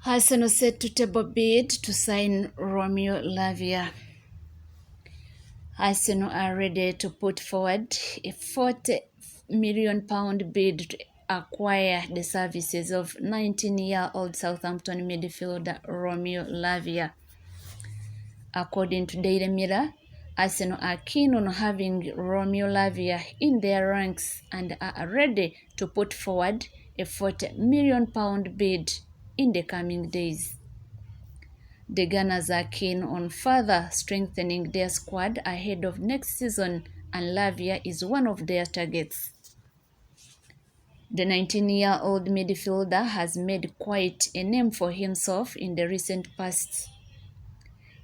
Arsenal set to table bid to sign Romeo Lavia. Arsenal are ready to put forward a £40 million bid to acquire the services of 19-year-old Southampton midfielder Romeo Lavia. According to Daily Mirror, Arsenal are keen on having Romeo Lavia in their ranks and are ready to put forward a £40 million bid in the coming days. The Gunners are keen on further strengthening their squad ahead of next season, and Lavia is one of their targets. The 19-year-old midfielder has made quite a name for himself in the recent past.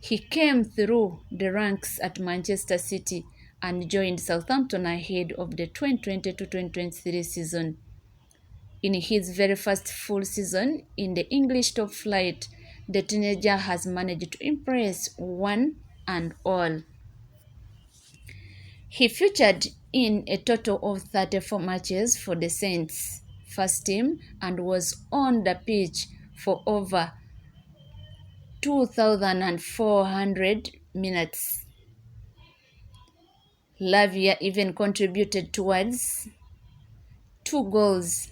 He came through the ranks at Manchester City and joined Southampton ahead of the 2022-2023 season. In his very first full season in the English top flight, the teenager has managed to impress one and all. He featured in a total of 34 matches for the Saints' first team and was on the pitch for over 2,400 minutes. Lavia even contributed towards 2 goals.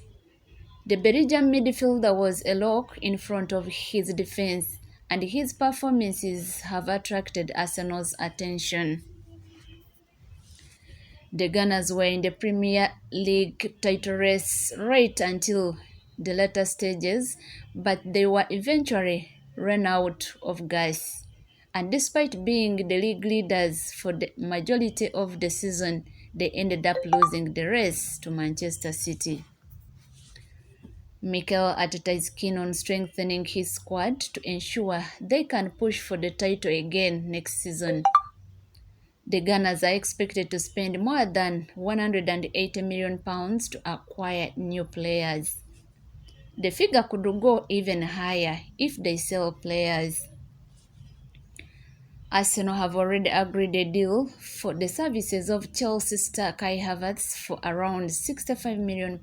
The Belgian midfielder was a lock in front of his defense, and his performances have attracted Arsenal's attention. The Gunners were in the Premier League title race right until the latter stages, but they were eventually run out of gas. And despite being the league leaders for the majority of the season, they ended up losing the race to Manchester City. Mikel Arteta is keen on strengthening his squad to ensure they can push for the title again next season. The Gunners are expected to spend more than £180 million to acquire new players. The figure could go even higher if they sell players. Arsenal have already agreed a deal for the services of Chelsea star Kai Havertz for around £65 million,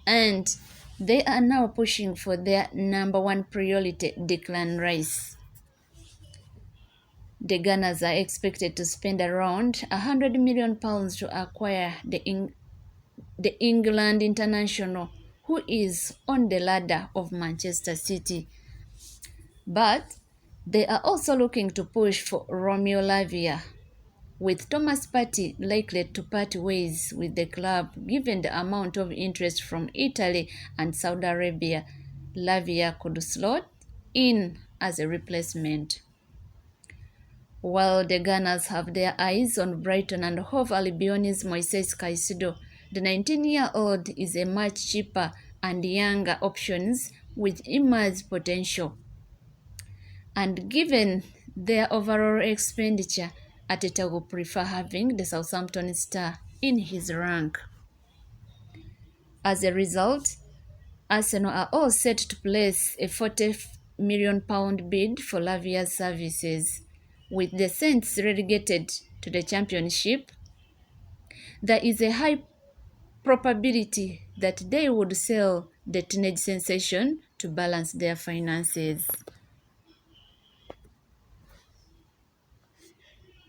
and they are now pushing for their number one priority, Declan Rice. The Gunners are expected to spend around £100 million to acquire the England international, who is on the ladder of Manchester City. But they are also looking to push for Romeo Lavia, with Thomas Partey likely to part ways with the club given the amount of interest from Italy and Saudi Arabia. Lavia could slot in as a replacement. While the Gunners have their eyes on Brighton and Hove Albion's Moises Caicedo, the 19-year-old is a much cheaper and younger options with immense potential. And given their overall expenditure, Arteta will prefer having the Southampton star in his rank. As a result, Arsenal are all set to place a £40 million bid for Lavia's services. With the Saints relegated to the Championship, there is a high probability that they would sell the teenage sensation to balance their finances.